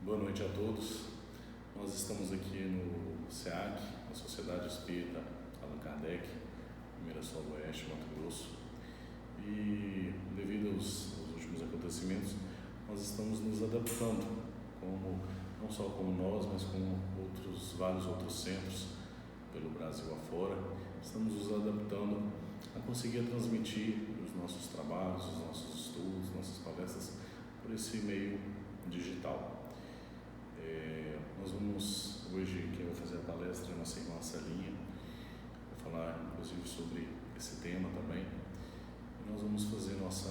Boa noite a todos. Nós estamos aqui no SEAC, na Sociedade Espírita Allan Kardec, em Mirassol do Oeste, Mato Grosso. E devido aos últimos acontecimentos, nós estamos nos adaptando, não só como nós, mas como vários outros centros pelo Brasil afora. Estamos nos adaptando a conseguir transmitir os nossos trabalhos, os nossos estudos, nossas palestras por esse meio digital. Nós vamos, hoje, quem vai fazer a palestra é a nossa irmã Celinha, vai falar inclusive sobre esse tema também. E nós vamos fazer nossa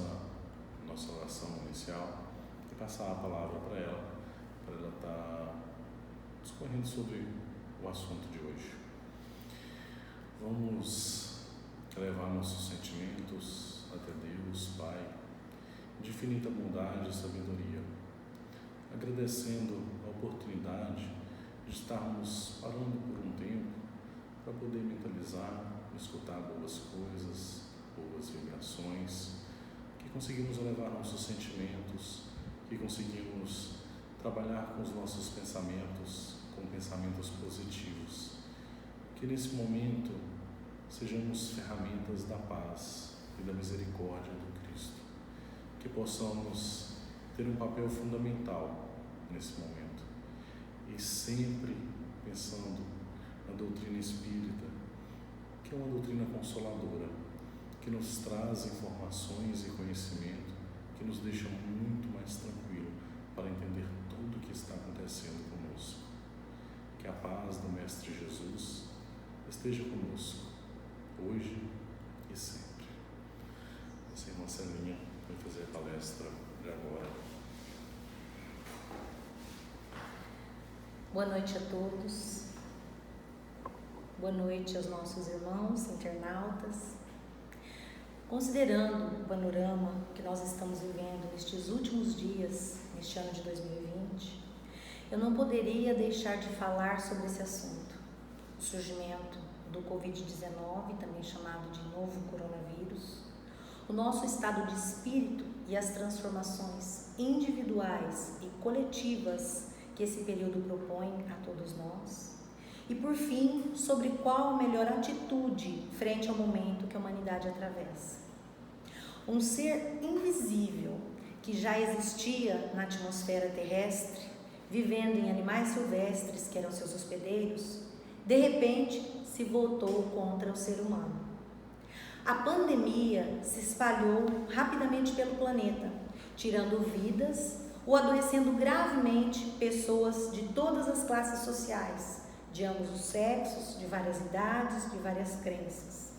oração inicial e passar a palavra para ela estar discorrendo sobre o assunto de hoje. Vamos levar nossos sentimentos até Deus, Pai, de infinita bondade e sabedoria, agradecendo a oportunidade de estarmos parando por um tempo para poder mentalizar, escutar boas coisas, boas vibrações, que conseguimos elevar nossos sentimentos, que conseguimos trabalhar com os nossos pensamentos, com pensamentos positivos, que nesse momento sejamos ferramentas da paz e da misericórdia do Cristo, que possamos ter um papel fundamental nesse momento e sempre pensando na doutrina espírita, que é uma doutrina consoladora, que nos traz informações e conhecimento que nos deixa muito mais tranquilo para entender tudo o que está acontecendo conosco. Que a paz do Mestre Jesus esteja conosco, hoje e sempre. Nossa irmã Celinha vai fazer a palestra de agora. Boa noite a todos. Boa noite aos nossos irmãos internautas. Considerando o panorama que nós estamos vivendo nestes últimos dias, neste ano de 2020, eu não poderia deixar de falar sobre esse assunto, o surgimento do Covid-19, também chamado de novo coronavírus, o nosso estado de espírito e as transformações individuais e coletivas que esse período propõe a todos nós, e por fim, sobre qual a melhor atitude frente ao momento que a humanidade atravessa. Um ser invisível que já existia na atmosfera terrestre, vivendo em animais silvestres que eram seus hospedeiros, de repente se voltou contra o ser humano. A pandemia se espalhou rapidamente pelo planeta, tirando vidas ou adoecendo gravemente pessoas de todas as classes sociais, de ambos os sexos, de várias idades, de várias crenças.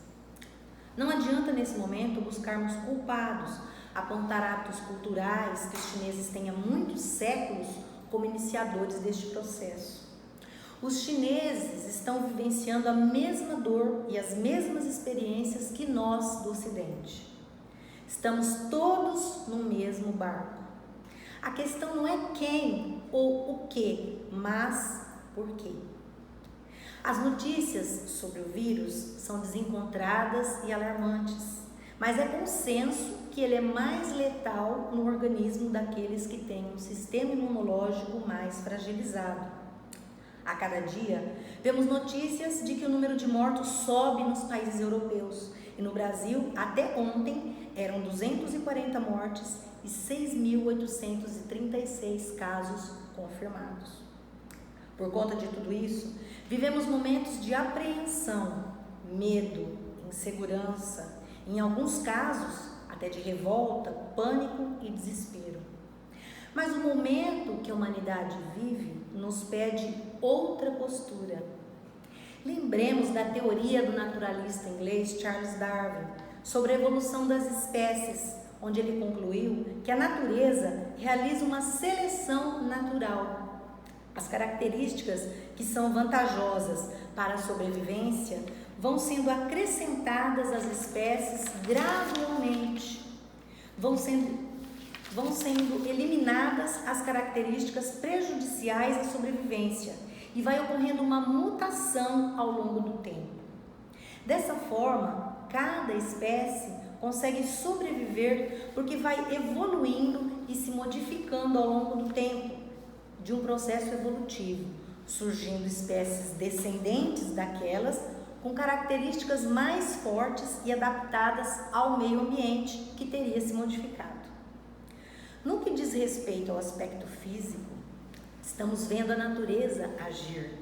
Não adianta nesse momento buscarmos culpados, apontar atos culturais que os chineses têm há muitos séculos como iniciadores deste processo. Os chineses estão vivenciando a mesma dor e as mesmas experiências que nós do Ocidente. Estamos todos no mesmo barco. A questão não é quem ou o que, mas por quê. As notícias sobre o vírus são desencontradas e alarmantes, mas é consenso que ele é mais letal no organismo daqueles que têm um sistema imunológico mais fragilizado. A cada dia, vemos notícias de que o número de mortos sobe nos países europeus e no Brasil, até ontem, eram 240 mortes e 6.836 casos confirmados. Por conta de tudo isso, vivemos momentos de apreensão, medo, insegurança, em alguns casos até de revolta, pânico e desespero. Mas o momento que a humanidade vive nos pede outra postura. Lembremos da teoria do naturalista inglês Charles Darwin sobre a evolução das espécies, onde ele concluiu que a natureza realiza uma seleção natural. As características que são vantajosas para a sobrevivência vão sendo acrescentadas às espécies gradualmente, vão sendo eliminadas as características prejudiciais à sobrevivência e vai ocorrendo uma mutação ao longo do tempo. Dessa forma, cada espécie consegue sobreviver porque vai evoluindo e se modificando ao longo do tempo, de um processo evolutivo, surgindo espécies descendentes daquelas com características mais fortes e adaptadas ao meio ambiente que teria se modificado. No que diz respeito ao aspecto físico, estamos vendo a natureza agir.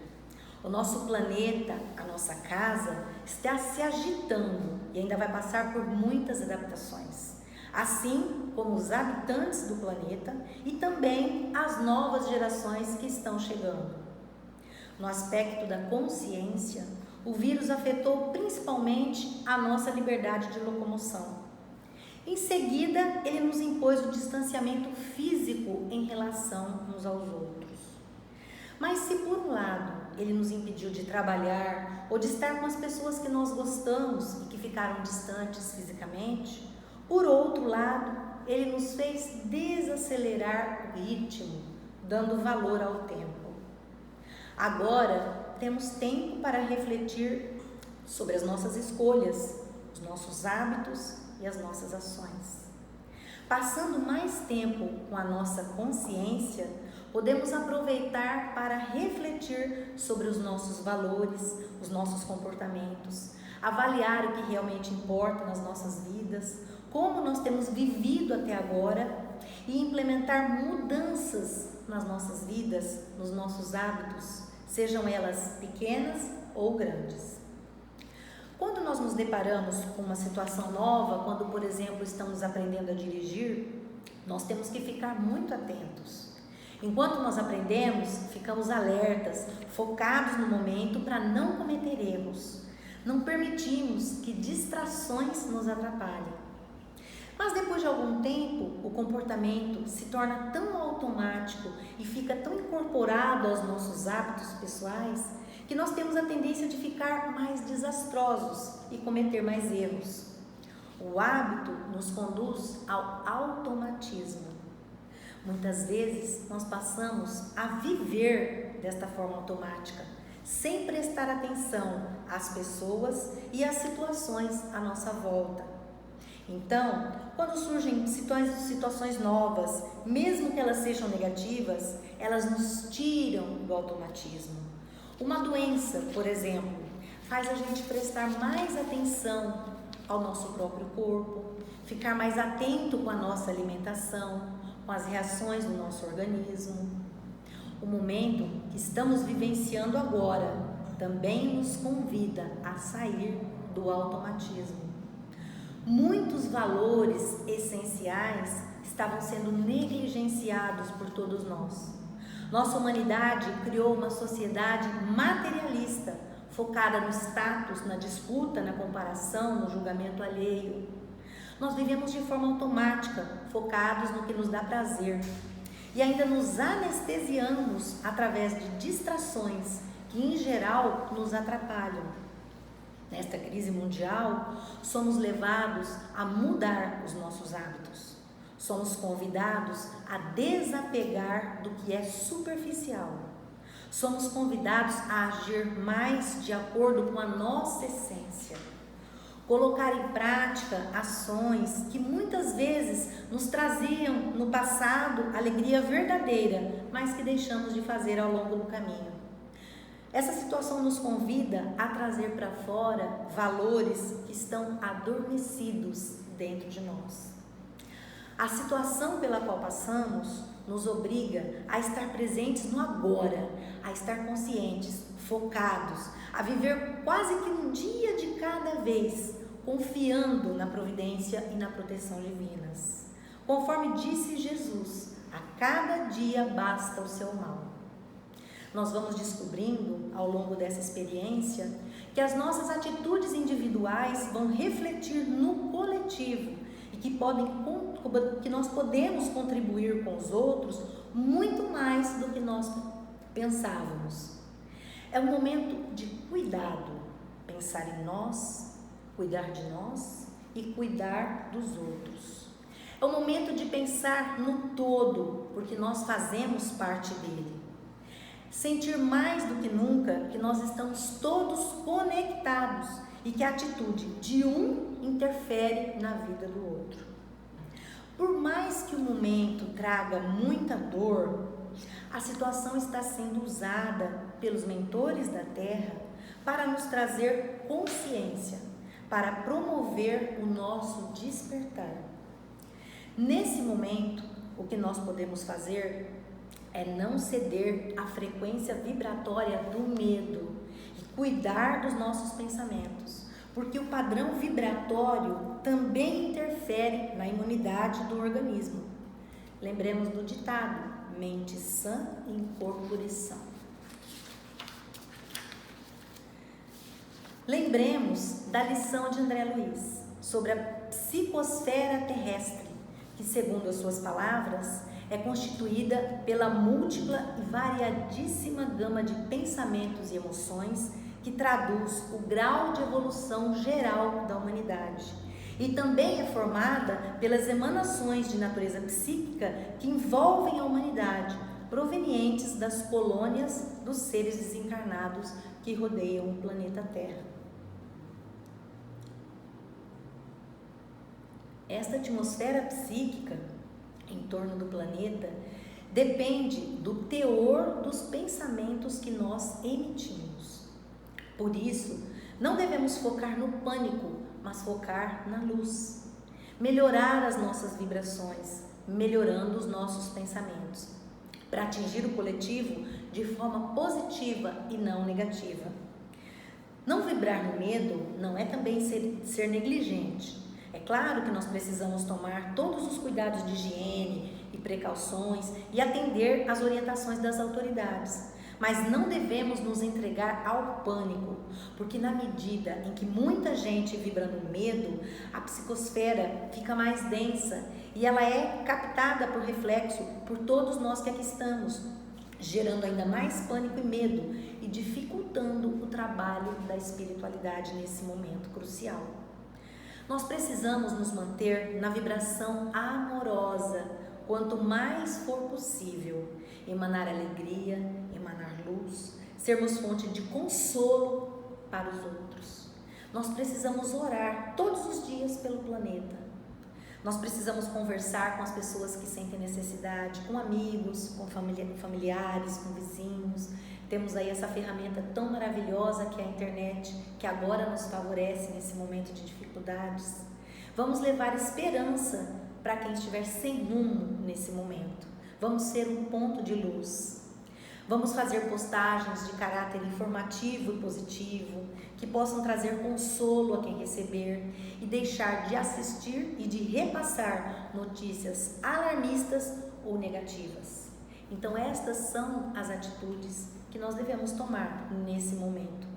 O nosso planeta, a nossa casa, está se agitando e ainda vai passar por muitas adaptações, assim como os habitantes do planeta e também as novas gerações que estão chegando. No aspecto da consciência, o vírus afetou principalmente a nossa liberdade de locomoção. Em seguida, ele nos impôs o distanciamento físico em relação uns aos outros. Mas se por um lado ele nos impediu de trabalhar ou de estar com as pessoas que nós gostamos e que ficaram distantes fisicamente, por outro lado, ele nos fez desacelerar o ritmo, dando valor ao tempo. Agora, temos tempo para refletir sobre as nossas escolhas, os nossos hábitos e as nossas ações. Passando mais tempo com a nossa consciência, podemos aproveitar para refletir sobre os nossos valores, os nossos comportamentos, avaliar o que realmente importa nas nossas vidas, como nós temos vivido até agora e implementar mudanças nas nossas vidas, nos nossos hábitos, sejam elas pequenas ou grandes. Quando nós nos deparamos com uma situação nova, quando, por exemplo, estamos aprendendo a dirigir, nós temos que ficar muito atentos. Enquanto nós aprendemos, ficamos alertas, focados no momento para não cometer erros. Não permitimos que distrações nos atrapalhem. Mas depois de algum tempo, o comportamento se torna tão automático e fica tão incorporado aos nossos hábitos pessoais que nós temos a tendência de ficar mais desastrosos e cometer mais erros. O hábito nos conduz ao automatismo. Muitas vezes nós passamos a viver desta forma automática, sem prestar atenção às pessoas e às situações à nossa volta. Então, quando surgem situações novas, mesmo que elas sejam negativas, elas nos tiram do automatismo. Uma doença, por exemplo, faz a gente prestar mais atenção ao nosso próprio corpo, ficar mais atento com a nossa alimentação, com as reações do nosso organismo. O momento que estamos vivenciando agora também nos convida a sair do automatismo. Muitos valores essenciais estavam sendo negligenciados por todos nós. Nossa humanidade criou uma sociedade materialista, focada no status, na disputa, na comparação, no julgamento alheio. Nós vivemos de forma automática, focados no que nos dá prazer. E ainda nos anestesiamos através de distrações que, em geral, nos atrapalham. Nesta crise mundial, somos levados a mudar os nossos hábitos. Somos convidados a desapegar do que é superficial. Somos convidados a agir mais de acordo com a nossa essência. Colocar em prática ações que muitas vezes nos traziam no passado alegria verdadeira, mas que deixamos de fazer ao longo do caminho. Essa situação nos convida a trazer para fora valores que estão adormecidos dentro de nós. A situação pela qual passamos nos obriga a estar presentes no agora, a estar conscientes, focados, a viver quase que um dia de cada vez, confiando na providência e na proteção divinas. Conforme disse Jesus, a cada dia basta o seu mal. Nós vamos descobrindo, ao longo dessa experiência, que as nossas atitudes individuais vão refletir no coletivo e que nós podemos contribuir com os outros muito mais do que nós pensávamos. É um momento de cuidado, pensar em nós, cuidar de nós e cuidar dos outros. É um momento de pensar no todo, porque nós fazemos parte dele. Sentir mais do que nunca que nós estamos todos conectados e que a atitude de um interfere na vida do outro. Por mais que o momento traga muita dor, a situação está sendo usada pelos mentores da Terra para nos trazer consciência, para promover o nosso despertar. Nesse momento, o que nós podemos fazer é não ceder à frequência vibratória do medo e cuidar dos nossos pensamentos, porque o padrão vibratório também interfere na imunidade do organismo. Lembremos do ditado: mente sã em corpo são. Lembremos da lição de André Luiz sobre a psicosfera terrestre, que, segundo as suas palavras, é constituída pela múltipla e variadíssima gama de pensamentos e emoções que traduz o grau de evolução geral da humanidade. E também é formada pelas emanações de natureza psíquica que envolvem a humanidade, provenientes das colônias dos seres desencarnados que rodeiam o planeta Terra. Esta atmosfera psíquica em torno do planeta depende do teor dos pensamentos que nós emitimos. Por isso, não devemos focar no pânico, mas focar na luz. Melhorar as nossas vibrações, melhorando os nossos pensamentos, para atingir o coletivo de forma positiva e não negativa. Não vibrar no medo não é também ser negligente. É claro que nós precisamos tomar todos os cuidados de higiene e precauções e atender às orientações das autoridades, mas não devemos nos entregar ao pânico, porque na medida em que muita gente vibra no medo, a psicosfera fica mais densa e ela é captada por reflexo por todos nós que aqui estamos, gerando ainda mais pânico e medo e dificultando o trabalho da espiritualidade nesse momento crucial. Nós precisamos nos manter na vibração amorosa, quanto mais for possível, emanar alegria, emanar luz, sermos fonte de consolo para os outros. Nós precisamos orar todos os dias pelo planeta. Nós precisamos conversar com as pessoas que sentem necessidade, com amigos, com familiares, com vizinhos. Temos aí essa ferramenta tão maravilhosa que é a internet, que agora nos favorece nesse momento de dificuldades. Vamos levar esperança para quem estiver sem rumo nesse momento. Vamos ser um ponto de luz. Vamos fazer postagens de caráter informativo e positivo, que possam trazer consolo a quem receber e deixar de assistir e de repassar notícias alarmistas ou negativas. Então estas são as atitudes que nós devemos tomar nesse momento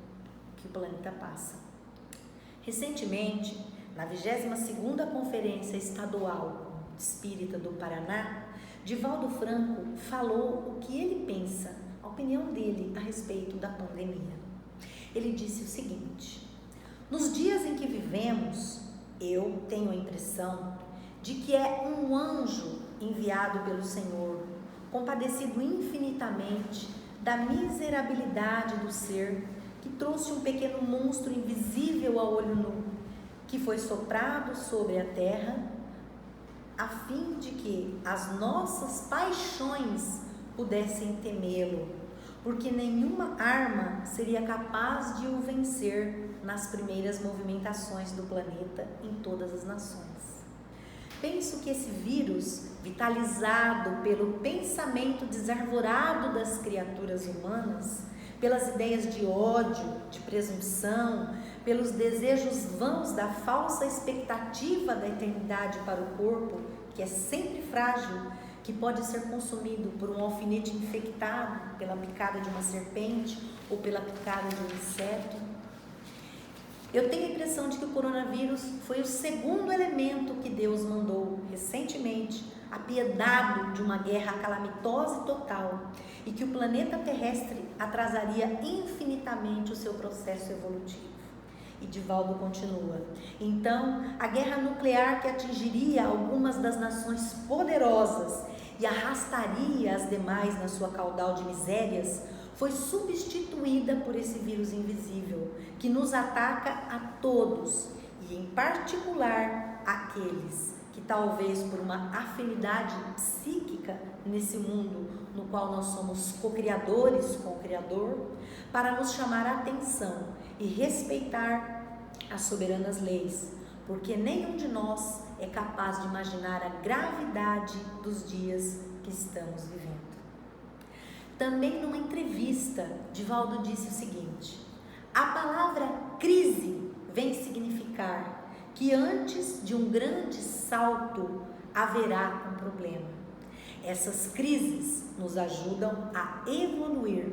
que o planeta passa. Recentemente, na 22ª Conferência Estadual Espírita do Paraná, Divaldo Franco falou o que ele pensa, a opinião dele a respeito da pandemia. Ele disse o seguinte: nos dias em que vivemos, eu tenho a impressão de que é um anjo enviado pelo Senhor, compadecido infinitamente da miserabilidade do ser, que trouxe um pequeno monstro invisível a olho nu, que foi soprado sobre a terra, a fim de que as nossas paixões pudessem temê-lo, porque nenhuma arma seria capaz de o vencer nas primeiras movimentações do planeta em todas as nações. Penso que esse vírus, vitalizado pelo pensamento desarvorado das criaturas humanas, pelas ideias de ódio, de presunção, pelos desejos vãos da falsa expectativa da eternidade para o corpo, que é sempre frágil, que pode ser consumido por um alfinete infectado, pela picada de uma serpente ou pela picada de um inseto. Eu tenho a impressão de que o coronavírus foi o segundo elemento que Deus mandou recentemente, apiedado de uma guerra calamitosa e total, e que o planeta terrestre atrasaria infinitamente o seu processo evolutivo. E Divaldo continua: então, a guerra nuclear que atingiria algumas das nações poderosas e arrastaria as demais na sua caudal de misérias, foi substituída por esse vírus invisível, que nos ataca a todos, e em particular aqueles que talvez por uma afinidade psíquica nesse mundo no qual nós somos co-criadores com o Criador, para nos chamar a atenção e respeitar as soberanas leis, porque nenhum de nós é capaz de imaginar a gravidade dos dias que estamos vivendo. Também numa entrevista, Divaldo disse o seguinte: a palavra crise vem significar que antes de um grande salto haverá um problema. Essas crises nos ajudam a evoluir.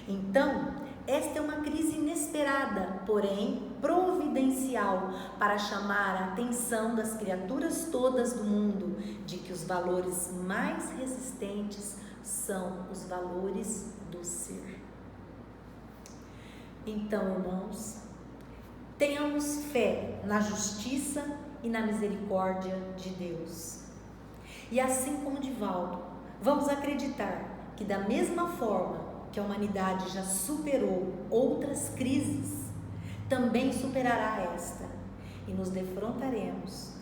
Então, esta é uma crise inesperada, porém providencial, para chamar a atenção das criaturas todas do mundo de que os valores mais resistentes são os valores do ser. Então, irmãos, tenhamos fé na justiça e na misericórdia de Deus. E assim como Divaldo, vamos acreditar que da mesma forma que a humanidade já superou outras crises, também superará esta, e nos defrontaremos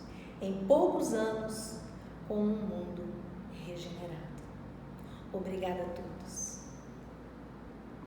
em poucos anos com um mundo regenerado. Obrigada a todos.